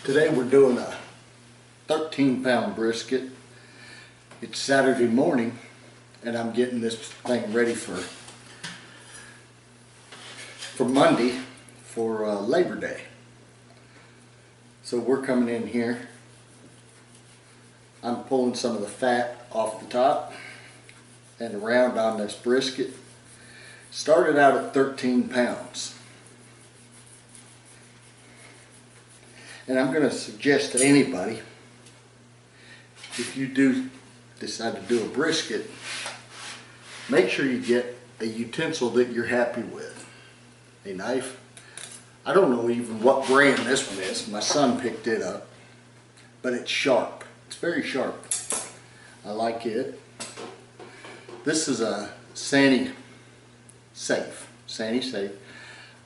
Today we're doing a 13-pound brisket. It's Saturday morning and I'm getting this thing ready for Monday for Labor Day. So we're coming in here. I'm pulling some of the fat off the top and around on this brisket. Started out at 13 pounds. And I'm going to suggest to anybody, if you do decide to do a brisket, make sure you get a utensil that you're happy with. A knife. I don't know even what brand this one is. My son picked it up. But it's sharp. It's very sharp. I like it. This is a Sani Safe. Sani Safe.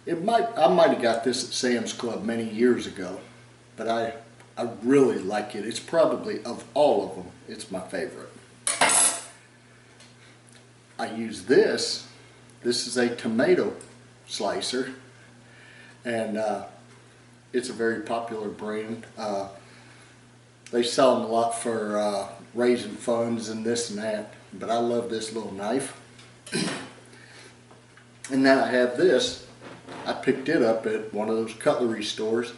I might have got this at Sam's Club many years ago. But I really like it. It's probably, of all of them, it's my favorite. I use this. This is a tomato slicer. And it's a very popular brand. They sell them a lot for raising funds and this and that. But I love this little knife. And now I have this. I picked it up at one of those cutlery stores.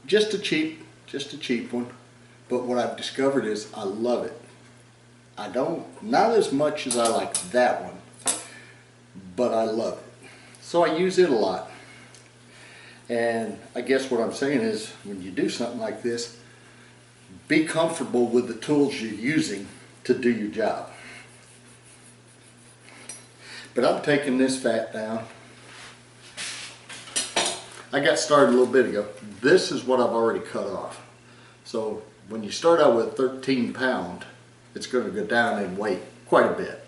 Just a cheap one, but what I've discovered is I love it. Not as much as I like that one, but I love it. So I use it a lot. And I guess what I'm saying is, when you do something like this, be comfortable with the tools you're using to do your job. But I'm taking this fat down. I got started a little bit ago. This is what I've already cut off. So when you start out with 13 pound, it's going to go down in weight quite a bit.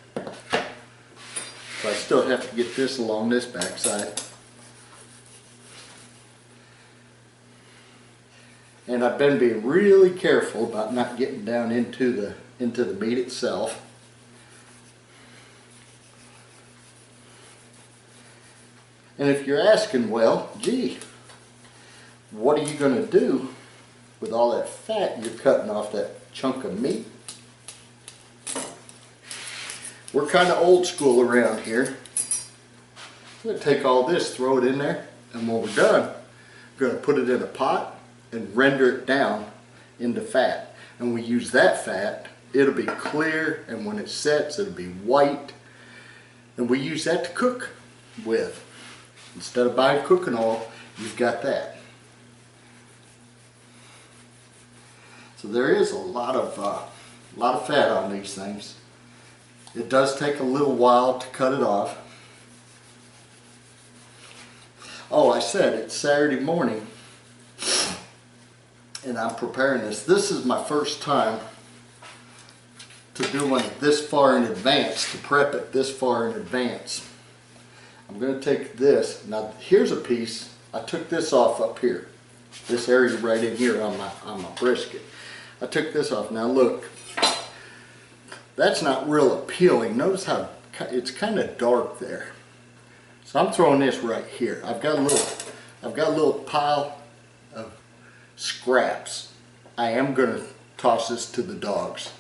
So I still have to get this along this backside. And I've been being really careful about not getting down into the meat itself. And if you're asking, well, gee, what are you going to do with all that fat you're cutting off that chunk of meat? We're kind of old school around here. I'm going to take all this, throw it in there, and when we're done, I'm going to put it in a pot and render it down into fat. And we use that fat, it'll be clear, and when it sets, it'll be white. And we use that to cook with. Instead of buying cooking oil, you've got that. So there is a lot of fat on these things. It does take a little while to cut it off. Oh, I said it's Saturday morning, and I'm preparing this. This is my first time to do it this far in advance, to prep it this far in advance. I'm going to take this. Now here's a piece. I took this off up here. This area right in here on my brisket. I took this off. Now look. That's not real appealing. Notice how it's kind of dark there. So I'm throwing this right here. I've got a little pile of scraps. I am going to toss this to the dogs.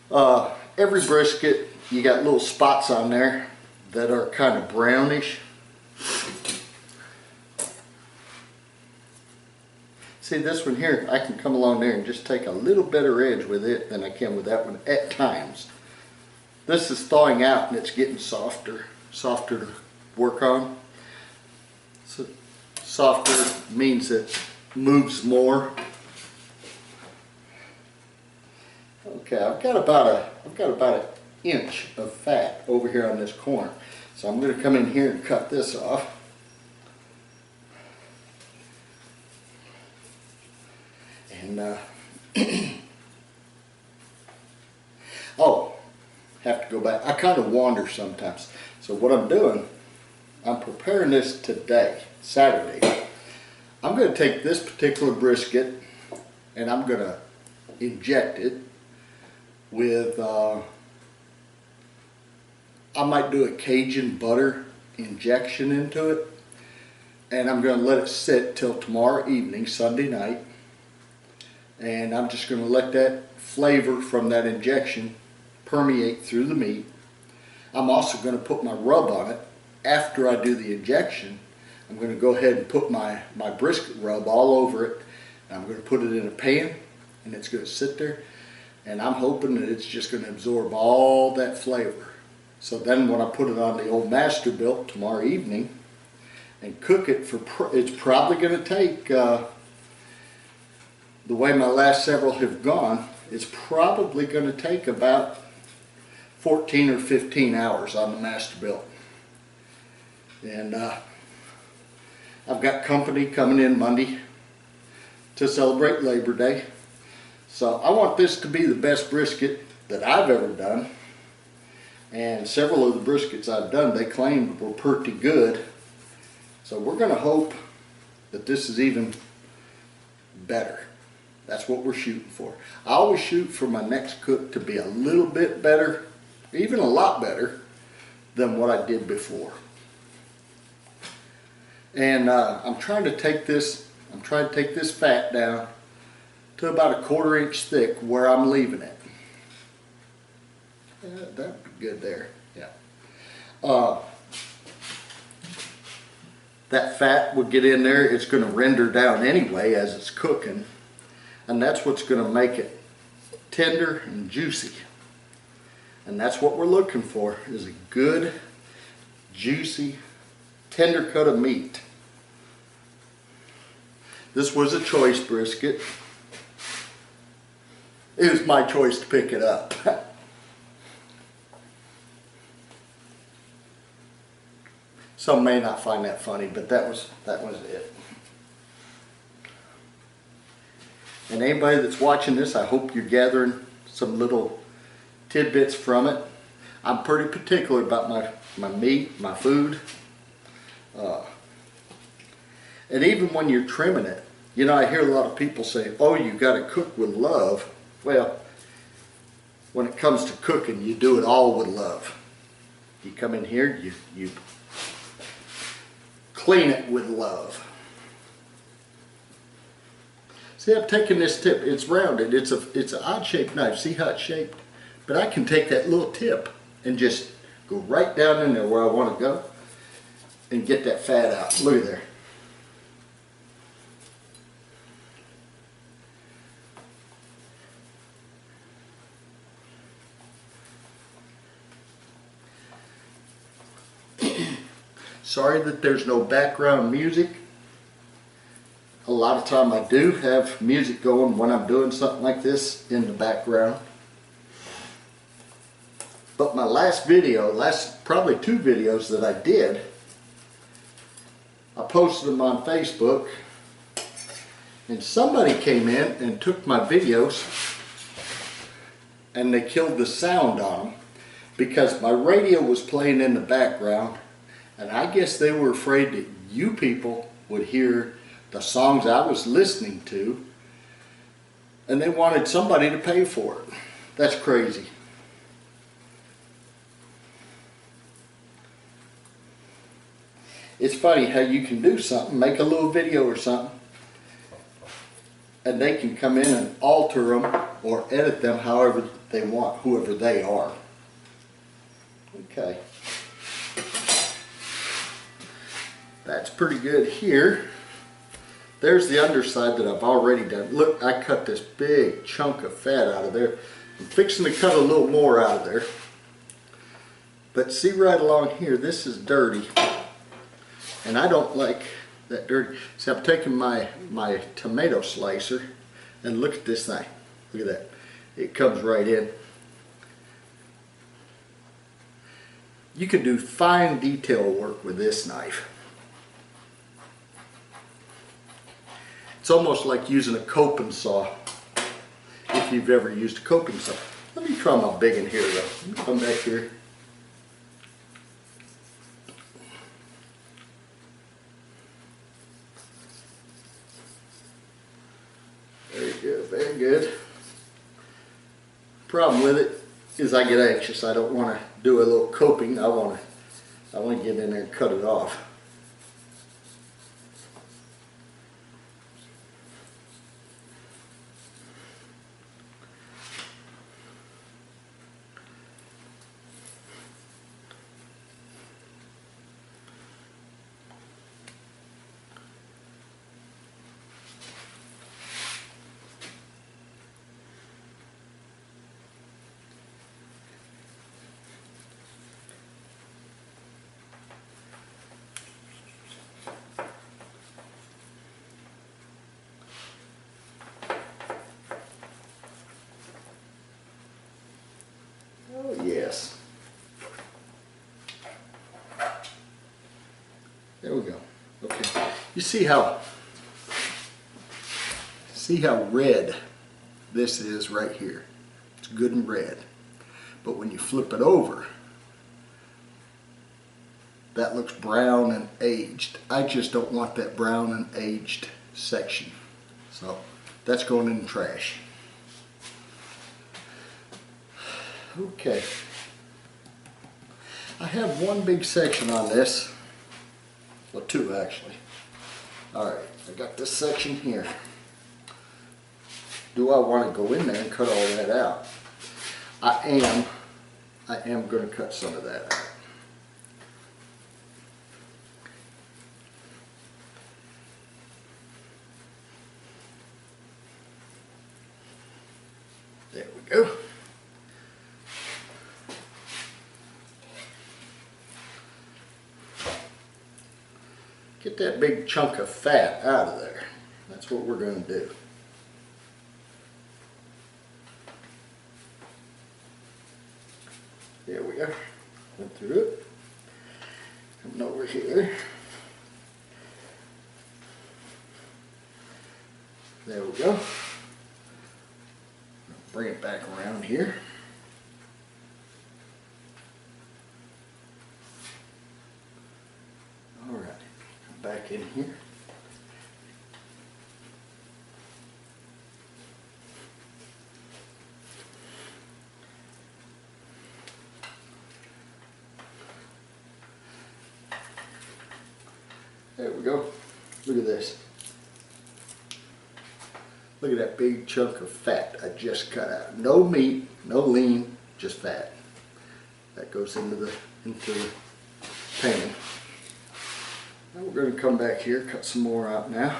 Every brisket, you got little spots on there that are kind of brownish. See, this one here, I can come along there and just take a little better edge with it than I can with that one at times. This is thawing out and it's getting softer to work on. So softer means it moves more. Okay, I've got about an inch of fat over here on this corner. So I'm going to come in here and cut this off. And oh, have to go back. I kind of wander sometimes. So what I'm doing, I'm preparing this today, Saturday. I'm going to take this particular brisket and I'm going to inject it with I might do a Cajun butter injection into it. and I'm going to let it sit till tomorrow evening, Sunday night, and I'm just going to let that flavor from that injection permeate through the meat. I'm also going to put my rub on it after I do the injection. I'm going to go ahead and put my brisket rub all over it, and I'm going to put it in a pan, and it's going to sit there, and I'm hoping that it's just going to absorb all that flavor. So then when I put it on the old Masterbuilt tomorrow evening and cook it it's probably going to take, the way my last several have gone, it's probably going to take about 14 or 15 hours on the Masterbuilt. And I've got company coming in Monday to celebrate Labor Day. So I want this to be the best brisket that I've ever done. And several of the briskets I've done, they claimed were pretty good. So we're going to hope that this is even better. That's what we're shooting for. I always shoot for my next cook to be a little bit better, even a lot better than what I did before. And I'm trying to take this fat down to about a 1/4 inch thick where I'm leaving it. Yeah, that'd be good there. Yeah. That fat will get in there. It's going to render down anyway as it's cooking, and that's what's going to make it tender and juicy. And that's what we're looking for, is a good, juicy, tender cut of meat. This was a choice brisket. It was my choice to pick it up. Some may not find that funny, but that was it. And anybody that's watching this, I hope you're gathering some little tidbits from it. I'm pretty particular about my meat, my food. And even when you're trimming it, you know, I hear a lot of people say, oh, you got to cook with love. Well, when it comes to cooking, you do it all with love. You come in here, you clean it with love. See, I've taken this tip. It's rounded. It's an odd-shaped knife. See how it's shaped? But I can take that little tip and just go right down in there where I want to go and get that fat out. Look at there. Sorry that there's no background music. A lot of time I do have music going when I'm doing something like this in the background. But my last video, probably 2 videos that I did, I posted them on Facebook, and somebody came in and took my videos and they killed the sound on them because my radio was playing in the background. And I guess they were afraid that you people would hear the songs I was listening to, and they wanted somebody to pay for it. That's crazy. It's funny how you can do something, make a little video or something, and they can come in and alter them or edit them however they want, whoever they are. Okay. That's pretty good here. There's the underside that I've already done. Look, I cut this big chunk of fat out of there. I'm fixing to cut a little more out of there. But see right along here, this is dirty. And I don't like that dirty. See, I'm taking my tomato slicer and look at this thing. Look at that. It comes right in. You can do fine detail work with this knife. It's almost like using a coping saw, if you've ever used a coping saw. Let me try my big one here though. Let me come back here. Very good, very good. Problem with it is I get anxious. I don't want to do a little coping. I want to get in there and cut it off. There we go. Okay. You see how red this is right here. It's good and red. But when you flip it over, that looks brown and aged. I just don't want that brown and aged section. So that's going in the trash. Okay. I have one big section on this. Well, two actually. Alright, I got this section here. Do I want to go in there and cut all that out? I am going to cut some of that out. There we go. Get that big chunk of fat out of there. That's what we're going to do. There we are. Went through it. Coming over here. There we go. Bring it back around here. All right. Come back in here. There we go. Look at this. Look at that big chunk of fat I just cut out. No meat, no lean, just fat. That goes into the pan. Now we're going to come back here, cut some more out now.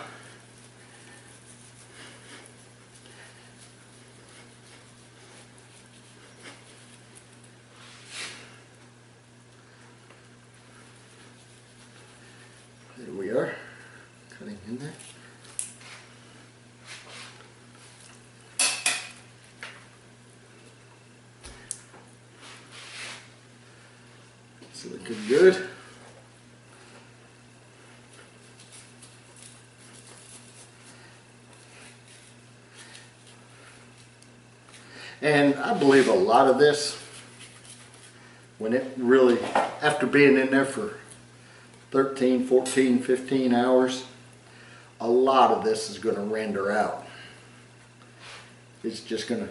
There we are, cutting in there. It's looking good. And I believe a lot of this, when it really, after being in there for 13, 14, 15 hours, a lot of this is going to render out. It's just going to,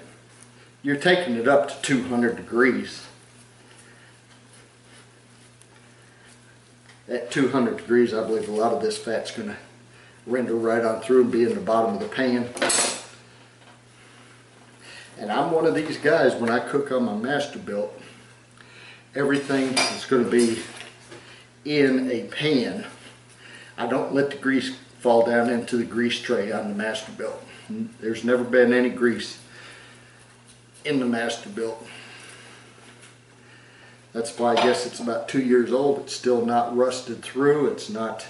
you're taking it up to 200 degrees. At 200 degrees, I believe a lot of this fat's going to render right on through and be in the bottom of the pan. And I'm one of these guys, when I cook on my Masterbuilt, everything is going to be in a pan. I don't let the grease fall down into the grease tray on the Masterbuilt. There's never been any grease in the Masterbuilt. That's why I guess it's about 2 years old. It's still not rusted through. It's not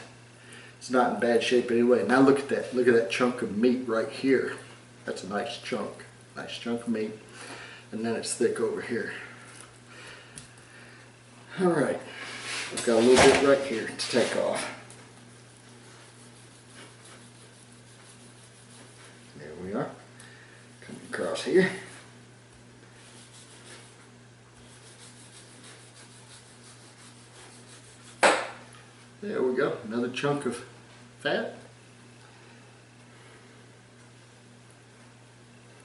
in bad shape anyway. Now look at that. Look at that chunk of meat right here. That's a nice chunk. Nice chunk of meat. And then it's thick over here. Alright. I've got a little bit right here to take off. There we are. Coming across here. There we go. Another chunk of fat.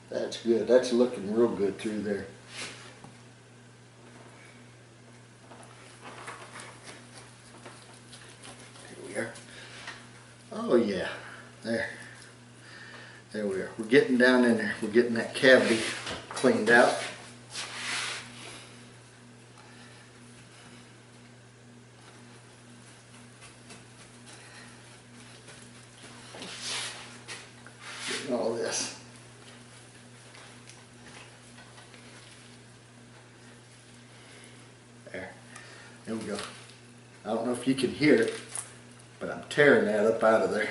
That's good. That's looking real good through there. Here we are. Oh yeah. There. There we are. We're getting down in there. We're getting that cavity cleaned out. Getting all this. There we go. I don't know if you can hear it, but I'm tearing that up out of there.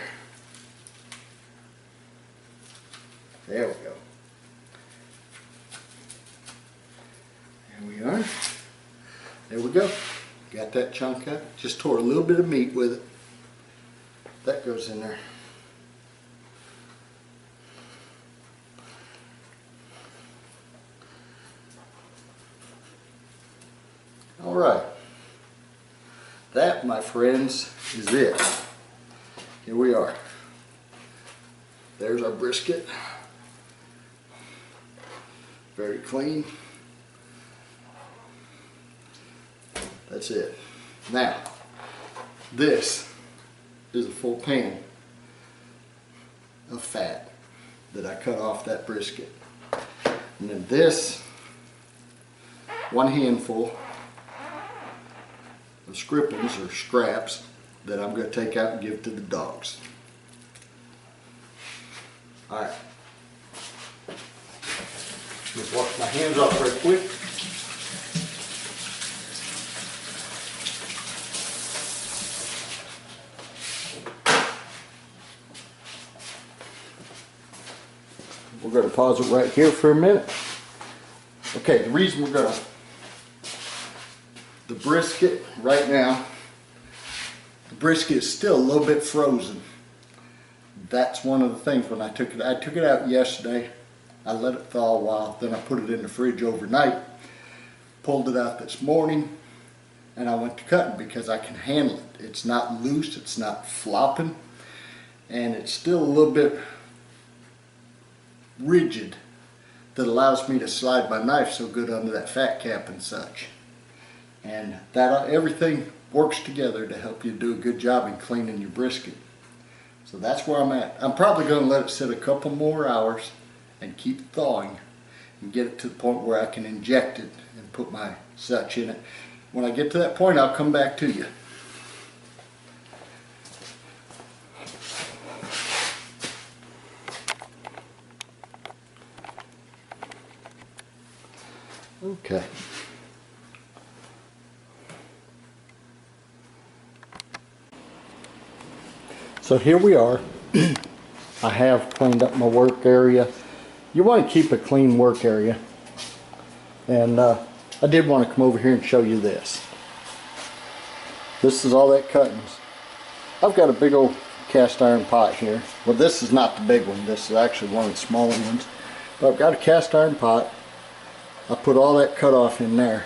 There we go. There we are. There we go. Got that chunk out. Just tore a little bit of meat with it. that goes in there. All right, that, my friends, is it. Here we are. There's our brisket. Very clean. That's it. Now, this is a full pan of fat that I cut off that brisket. And then this, one handful of scrippings or scraps that I'm going to take out and give to the dogs. Alright. Just wash my hands off real quick. We're going to pause it right here for a minute. Okay, the reason we're going to, the brisket right now, the brisket is still a little bit frozen. That's one of the things when I took it out yesterday. I let it thaw a while, then I put it in the fridge overnight, pulled it out this morning, and I went to cutting because I can handle it. It's not loose, it's not flopping, and it's still a little bit rigid that allows me to slide my knife so good under that fat cap and such. And that everything works together to help you do a good job in cleaning your brisket. So that's where I'm at. I'm probably going to let it sit a couple more hours and keep thawing and get it to the point where I can inject it and put my such in it. When I get to that point, I'll come back to you. Okay. So here we are. I have cleaned up my work area. You want to keep a clean work area. And I did want to come over here and show you this. This is all that cuttings. I've got a big old cast iron pot here. Well, this is not the big one. This is actually one of the smaller ones. But I've got a cast iron pot. I put all that cut off in there.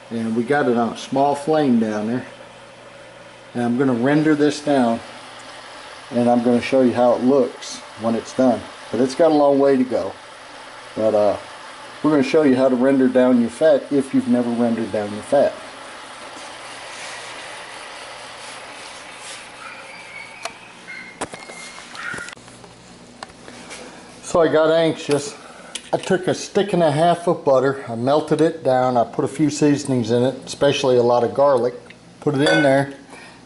And we got it on a small flame down there. And I'm going to render this down. And I'm going to show you how it looks when it's done. But it's got a long way to go. But we're going to show you how to render down your fat if you've never rendered down your fat. So I got anxious. I took a stick and a half of butter. I melted it down. I put a few seasonings in it, especially a lot of garlic. Put it in there.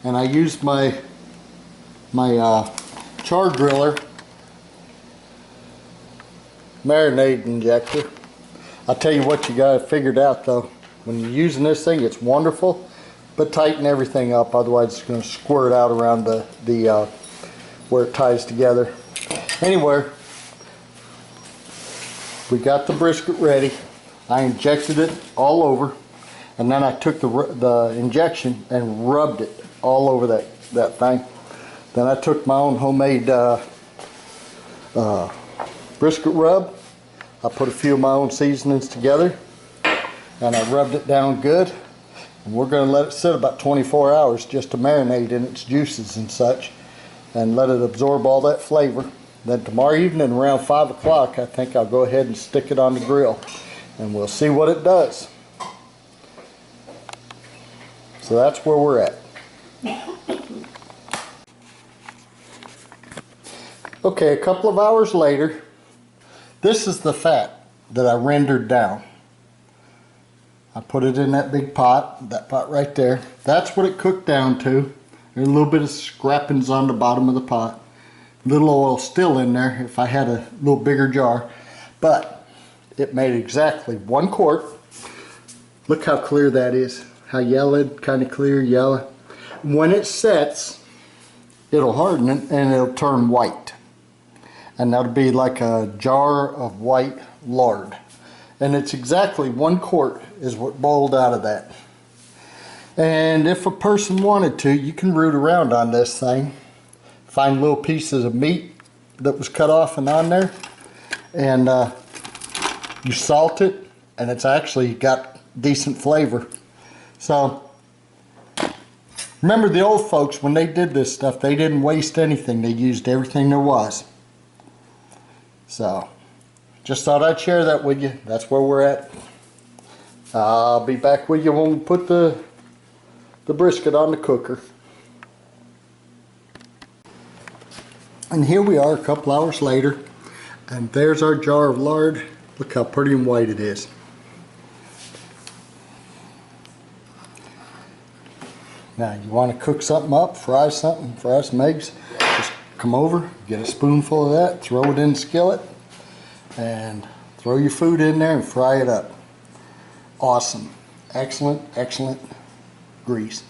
And I used my char griller marinade injector. I'll tell you what, you got it figured out though. When you're using this thing, it's wonderful, but tighten everything up, otherwise it's going to squirt out around the where it ties together. Anyway, we got the brisket ready. I injected it all over, and then I took the injection and rubbed it all over that thing. Then I took my own homemade brisket rub. I put a few of my own seasonings together and I rubbed it down good. And we're going to let it sit about 24 hours just to marinate in its juices and such and let it absorb all that flavor. Then tomorrow evening around 5 o'clock I think I'll go ahead and stick it on the grill and we'll see what it does. So that's where we're at. Okay, a couple of hours later, this is the fat that I rendered down. I put it in that big pot, that pot right there. That's what it cooked down to. There's a little bit of scrappings on the bottom of the pot. Little oil still in there if I had a little bigger jar. But it made exactly 1 quart. Look how clear that is. How yellowed, kind of clear yellow. When it sets, it'll harden it and it'll turn white. And that'll be like a jar of white lard. And it's exactly 1 quart is what boiled out of that. And if a person wanted to, you can root around on this thing find little pieces of meat that was cut off and on there, and you salt it, and it's actually got decent flavor. So remember, the old folks, when they did this stuff, they didn't waste anything. They used everything there was. So just thought I'd share that with you. That's where we're at. I'll be back with you when we put the brisket on the cooker. And here we are a couple hours later, and there's our jar of lard. Look how pretty and white it is. Now you want to cook something up, fry something, fry some eggs, just come over, get a spoonful of that, throw it in the skillet, and throw your food in there and fry it up. Awesome. Excellent, excellent grease.